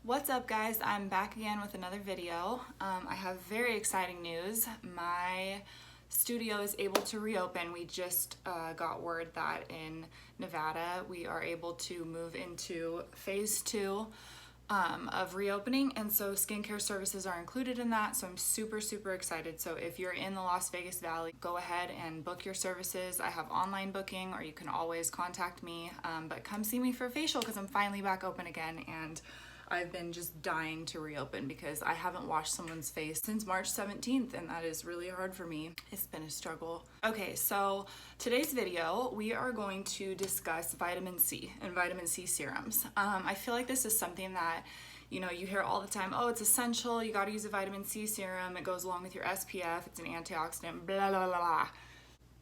What's up, guys? I'm back again with another video. I have very exciting news. My studio is able to reopen. We just got word that in Nevada we are able to move into phase 2 of reopening, and so skincare services are included in that, so I'm super excited. So if you're in the Las Vegas Valley, go ahead and book your services. I have online booking, or you can always contact me, but come see me for a facial because I'm finally back open again, and I've been just dying to reopen because I haven't washed someone's face since March 17th, and that is really hard for me. It's been a struggle. Okay, so today's video, we are going to discuss vitamin C and vitamin C serums. I feel like this is something that, you know, you hear all the time. Oh, it's essential, you gotta use a vitamin C serum, it goes along with your SPF, it's an antioxidant, blah, blah, blah, blah.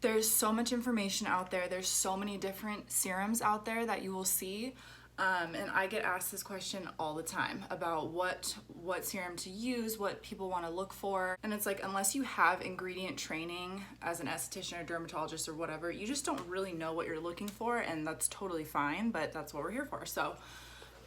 There's so much information out there. There's so many different serums out there that you will see. And I get asked this question all the time about what serum to use, what people want to look for. And it's like, unless you have ingredient training as an esthetician or dermatologist or whatever, you just don't really know what you're looking for, and that's totally fine, but that's what we're here for. So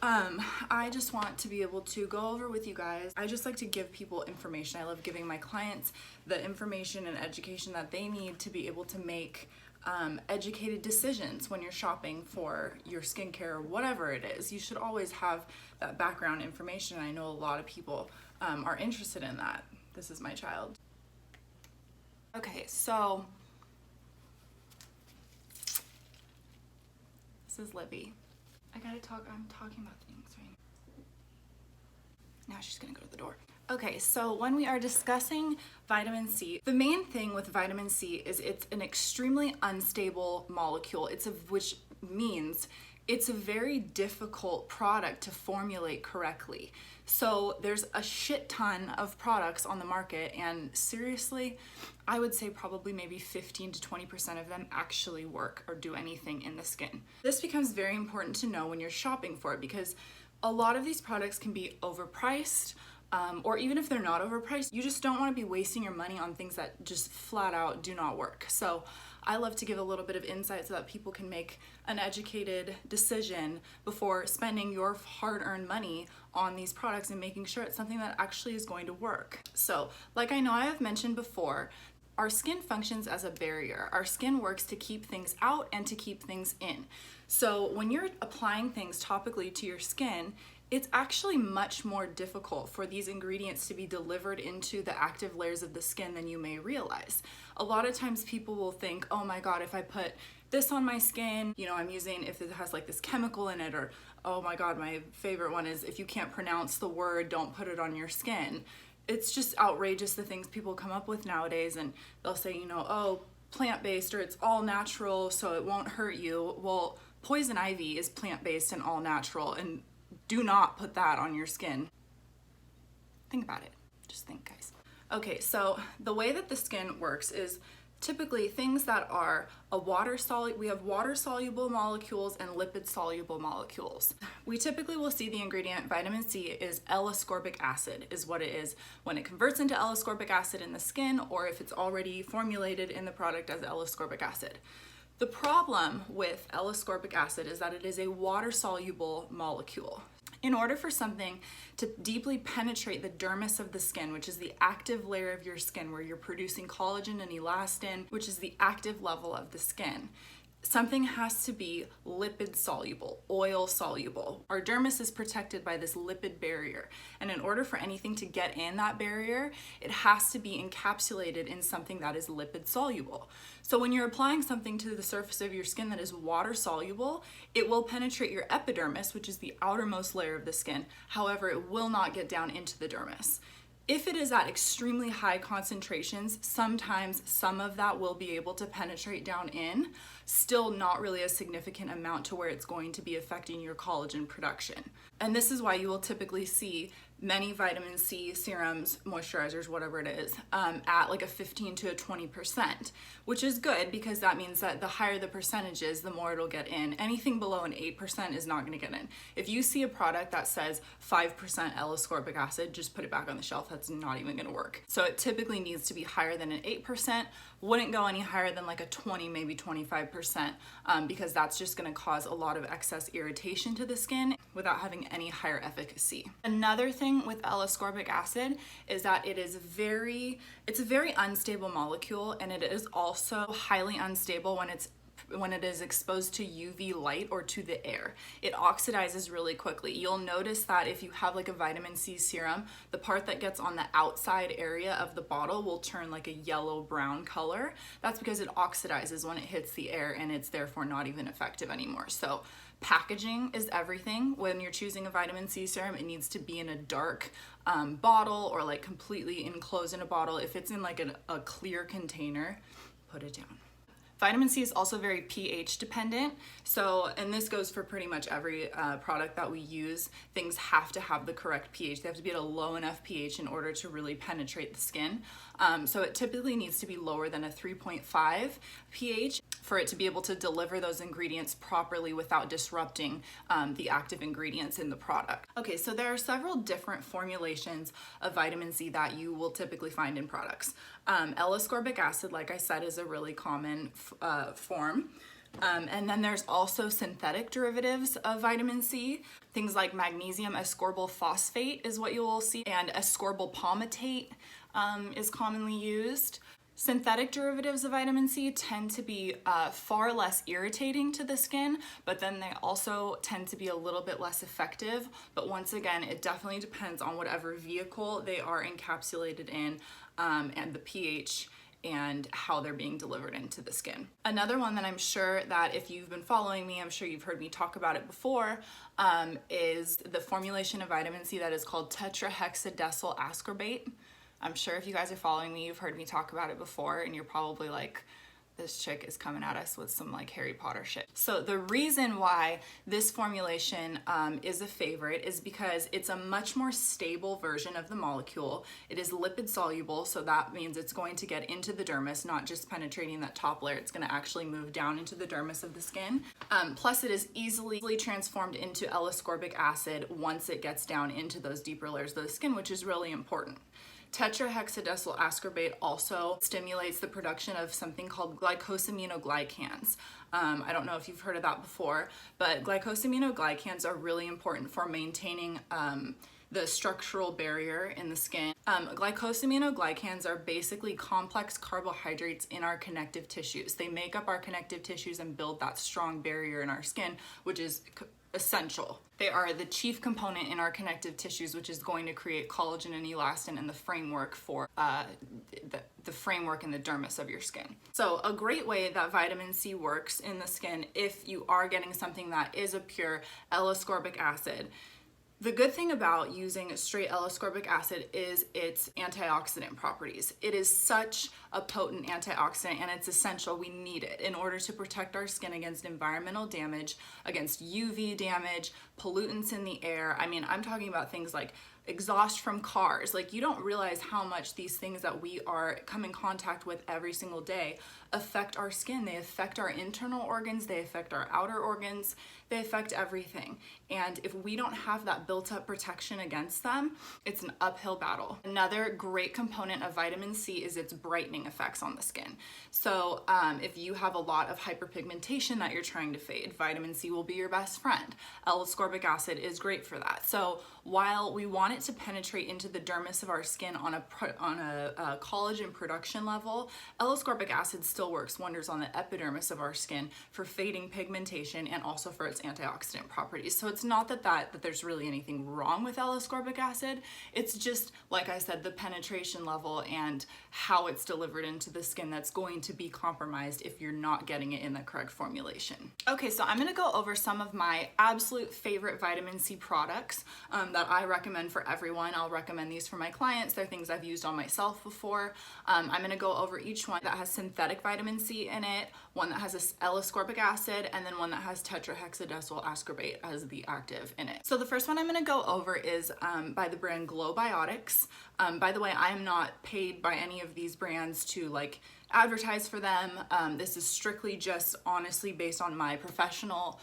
I just want to be able to go over with you guys. I just like to give people information. I love giving my clients the information and education that they need to be able to make educated decisions when you're shopping for your skincare or whatever it is. You should always have that background information. I know a lot of people are interested in that. This is my child. Okay, so this is Libby. I'm talking about things right now. Now she's gonna go to the door. Okay, so when we are discussing vitamin C, the main thing with vitamin C is it's an extremely unstable molecule. Which means it's a very difficult product to formulate correctly. So there's a shit ton of products on the market, and seriously, I would say probably maybe 15 to 20% of them actually work or do anything in the skin. This becomes very important to know when you're shopping for it, because a lot of these products can be overpriced, or even if they're not overpriced, you just don't want to be wasting your money on things that just flat out do not work. So I love to give a little bit of insight so that people can make an educated decision before spending your hard-earned money on these products and making sure it's something that actually is going to work. So, like I know I have mentioned before, our skin functions as a barrier. Our skin works to keep things out and to keep things in. So when you're applying things topically to your skin, it's actually much more difficult for these ingredients to be delivered into the active layers of the skin than you may realize. A lot of times people will think, oh my God, if I put this on my skin, you know, I'm using, if it has like this chemical in it, or oh my God, my favorite one is, if you can't pronounce the word, don't put it on your skin. It's just outrageous the things people come up with nowadays, and they'll say, you know, oh, plant-based, or it's all natural so it won't hurt you. Well, poison ivy is plant-based and all natural, and do not put that on your skin. Think about it. Just think, guys. Okay, so the way that the skin works is typically things that are we have water-soluble molecules and lipid-soluble molecules. We typically will see the ingredient vitamin C is L-ascorbic acid is what it is when it converts into L-ascorbic acid in the skin, or if it's already formulated in the product as L-ascorbic acid. The problem with L-ascorbic acid is that it is a water-soluble molecule. In order for something to deeply penetrate the dermis of the skin, which is the active layer of your skin where you're producing collagen and elastin, which is the active level of the skin, something has to be lipid soluble, oil soluble. Our dermis is protected by this lipid barrier, and in order for anything to get in that barrier, it has to be encapsulated in something that is lipid soluble. So when you're applying something to the surface of your skin that is water soluble, it will penetrate your epidermis, which is the outermost layer of the skin. However, it will not get down into the dermis. If it is at extremely high concentrations, sometimes some of that will be able to penetrate down in, still not really a significant amount to where it's going to be affecting your collagen production. And this is why you will typically see many vitamin C serums, moisturizers, whatever it is, at like a 15 to a 20%, which is good because that means that the higher the percentages, the more it'll get in. Anything below an 8% is not gonna get in. If you see a product that says 5% L-ascorbic acid, just put it back on the shelf. That's not even gonna work. So it typically needs to be higher than an 8%, wouldn't go any higher than like a 20, maybe 25%, because that's just gonna cause a lot of excess irritation to the skin without having any higher efficacy. Another thing with L-ascorbic acid is that it's a very unstable molecule, and it is also highly unstable when it is exposed to UV light or to the air. It oxidizes really quickly. You'll notice that if you have like a vitamin C serum, the part that gets on the outside area of the bottle will turn like a yellow brown color. That's because it oxidizes when it hits the air, and it's therefore not even effective anymore. So packaging is everything. When you're choosing a vitamin C serum, it needs to be in a dark bottle or like completely enclosed in a bottle. If it's in like a clear container, put it down. Vitamin C is also very pH dependent. So, and this goes for pretty much every product that we use. Things have to have the correct pH. They have to be at a low enough pH in order to really penetrate the skin. So it typically needs to be lower than a 3.5 pH for it to be able to deliver those ingredients properly without disrupting the active ingredients in the product. Okay, so there are several different formulations of vitamin C that you will typically find in products. L-ascorbic acid, like I said, is a really common form. And then there's also synthetic derivatives of vitamin C. Things like magnesium ascorbyl phosphate is what you will see, and ascorbyl palmitate is commonly used. Synthetic derivatives of vitamin C tend to be far less irritating to the skin, but then they also tend to be a little bit less effective. But once again, it definitely depends on whatever vehicle they are encapsulated in and the pH and how they're being delivered into the skin. Another one that I'm sure that if you've been following me, I'm sure you've heard me talk about it before, is the formulation of vitamin C that is called tetrahexadecyl ascorbate. I'm sure if you guys are following me, you've heard me talk about it before, and you're probably like, this chick is coming at us with some like Harry Potter shit. So the reason why this formulation is a favorite is because it's a much more stable version of the molecule. It is lipid soluble, so that means it's going to get into the dermis, not just penetrating that top layer. It's gonna actually move down into the dermis of the skin. Plus it is easily transformed into L-ascorbic acid once it gets down into those deeper layers of the skin, which is really important. Tetrahexadecyl ascorbate also stimulates the production of something called glycosaminoglycans. I don't know if you've heard of that before, but glycosaminoglycans are really important for maintaining the structural barrier in the skin. Glycosaminoglycans are basically complex carbohydrates in our connective tissues. They make up our connective tissues and build that strong barrier in our skin, which is essential. They are the chief component in our connective tissues, which is going to create collagen and elastin and the framework for the framework in the dermis of your skin. So a great way that vitamin C works in the skin, if you are getting something that is a pure L-ascorbic acid, the good thing about using straight L-ascorbic acid is its antioxidant properties. It is such a potent antioxidant, and it's essential. We need it in order to protect our skin against environmental damage, against UV damage, pollutants in the air. I mean, I'm talking about things like exhaust from cars. Like, you don't realize how much these things that we are come in contact with every single day affect our skin. They affect our internal organs, they affect our outer organs, they affect everything. And if we don't have that built up protection against them, it's an uphill battle. Another great component of vitamin C is its brightening effects on the skin. So if you have a lot of hyperpigmentation that you're trying to fade, vitamin C will be your best friend. L-ascorbic acid is great for that. So while we want it to penetrate into the dermis of our skin on a collagen production level, L-ascorbic acid still works wonders on the epidermis of our skin for fading pigmentation and also for its antioxidant properties. So it's not that there's really anything wrong with L-ascorbic acid. It's just, like I said, the penetration level and how it's delivered into the skin that's going to be compromised if you're not getting it in the correct formulation. Okay, so I'm gonna go over some of my absolute favorite vitamin C products that I recommend for everyone. I'll recommend these for my clients. They're things I've used on myself before. I'm gonna go over each one that has synthetic vitamin C in it, one that has L-ascorbic acid, and then one that has tetrahexadecyl hexadecyl ascorbate as the active in it. So the first one I'm going to go over is by the brand Glowbiotics. By the way, I am not paid by any of these brands to like advertise for them. This is strictly just honestly based on my professional,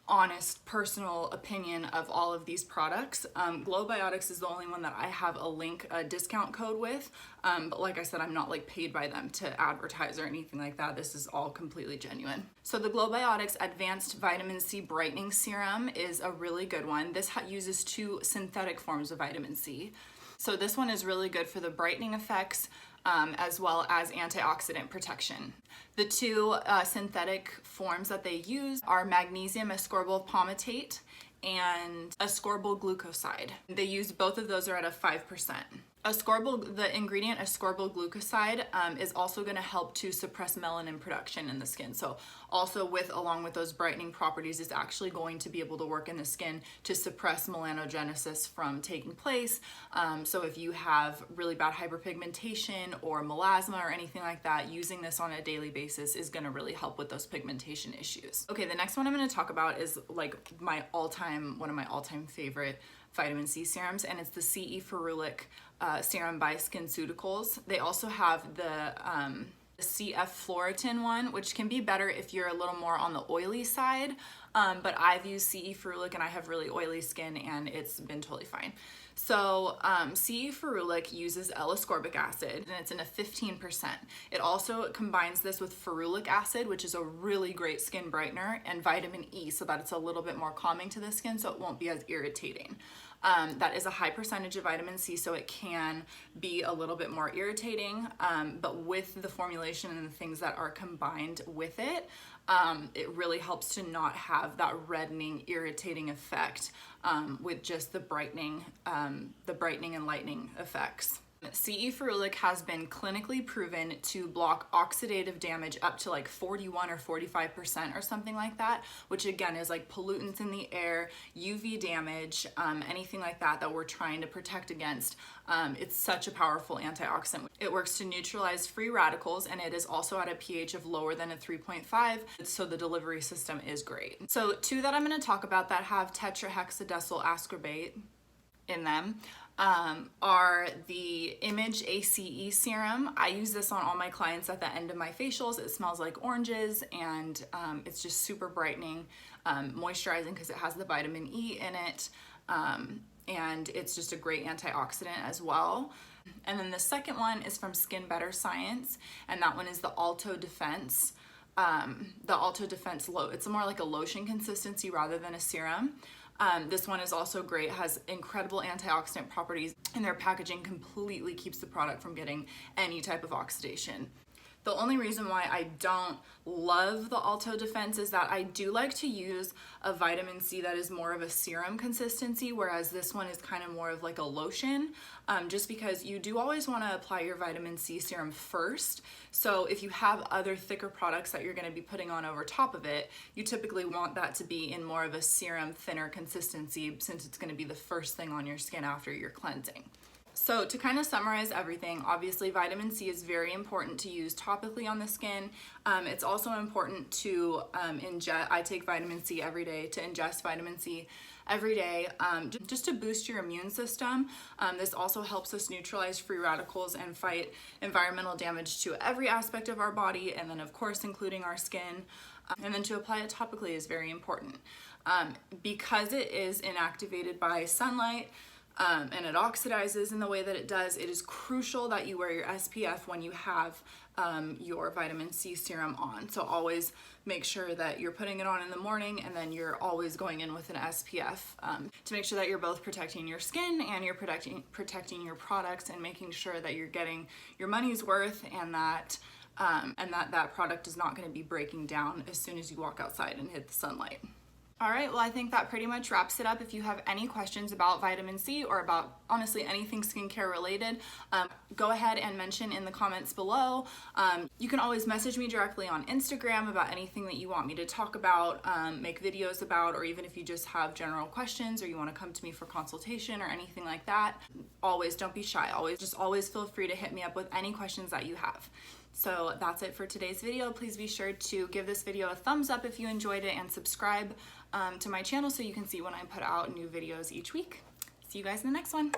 honest, personal opinion of all of these products. Glowbiotics is the only one that I have a discount code with, but like I said, I'm not like paid by them to advertise or anything like that. This is all completely genuine. So the Glowbiotics Advanced Vitamin C Brightening Serum is a really good one. This uses 2 synthetic forms of vitamin C. So this one is really good for the brightening effects, as well as antioxidant protection. The 2 synthetic forms that they use are magnesium ascorbyl palmitate and ascorbyl glucoside. They use both of those are at a 5%. The ingredient ascorbyl glucoside is also going to help to suppress melanin production in the skin. So also along with those brightening properties is actually going to be able to work in the skin to suppress melanogenesis from taking place. So if you have really bad hyperpigmentation or melasma or anything like that, using this on a daily basis is going to really help with those pigmentation issues. Okay, the next one I'm going to talk about is like one of my all-time favorite vitamin C serums, and it's the Ferulic serum by Ceuticals. They also have the CF Floritin one, which can be better if you're a little more on the oily side, but I've used Ferulic and I have really oily skin and it's been totally fine. So Ferulic uses L-ascorbic acid and it's in a 15%. It also combines this with ferulic acid, which is a really great skin brightener, and vitamin E so that it's a little bit more calming to the skin so it won't be as irritating. That is a high percentage of vitamin C, so it can be a little bit more irritating, but with the formulation and the things that are combined with it, it really helps to not have that reddening, irritating effect with just the brightening and lightening effects. Ferulic has been clinically proven to block oxidative damage up to like 41 or 45% or something like that, which again is like pollutants in the air, UV damage, anything like that we're trying to protect against. It's such a powerful antioxidant. It works to neutralize free radicals, and it is also at a pH of lower than a 3.5, so the delivery system is great. So 2 that I'm going to talk about that have tetrahexadecyl ascorbate in them are the Image ACE serum. I use this on all my clients at the end of my facials. It smells like oranges and it's just super brightening, moisturizing because it has the vitamin E in it, and it's just a great antioxidant as well. And then the second one is from Skinbetter Science, and that one is the Alto Defense. The Alto Defense it's more like a lotion consistency rather than a serum. This one is also great, has incredible antioxidant properties, and their packaging completely keeps the product from getting any type of oxidation. The only reason why I don't love the Alto Defense is that I do like to use a vitamin C that is more of a serum consistency, whereas this one is kind of more of like a lotion, just because you do always want to apply your vitamin C serum first. So if you have other thicker products that you're going to be putting on over top of it, you typically want that to be in more of a serum, thinner consistency, since it's going to be the first thing on your skin after you're cleansing. So to kind of summarize everything, obviously vitamin C is very important to use topically on the skin. It's also important to ingest. I take vitamin C every day, to ingest vitamin C every day, just to boost your immune system. This also helps us neutralize free radicals and fight environmental damage to every aspect of our body, and then of course including our skin. And then to apply it topically is very important. Because it is inactivated by sunlight, and it oxidizes in the way that it does, it is crucial that you wear your SPF when you have your vitamin C serum on. So always make sure that you're putting it on in the morning, and then you're always going in with an SPF to make sure that you're both protecting your skin and you're protecting your products, and making sure that you're getting your money's worth, and that that product is not going to be breaking down as soon as you walk outside and hit the sunlight. All right, well, I think that pretty much wraps it up. If you have any questions about vitamin C or about honestly anything skincare related, go ahead and mention in the comments below. You can always message me directly on Instagram about anything that you want me to talk about, make videos about, or even if you just have general questions or you want to come to me for consultation or anything like that. Always don't be shy. Always feel free to hit me up with any questions that you have. So that's it for today's video. Please be sure to give this video a thumbs up if you enjoyed it, and subscribe to my channel so you can see when I put out new videos each week. See you guys in the next one.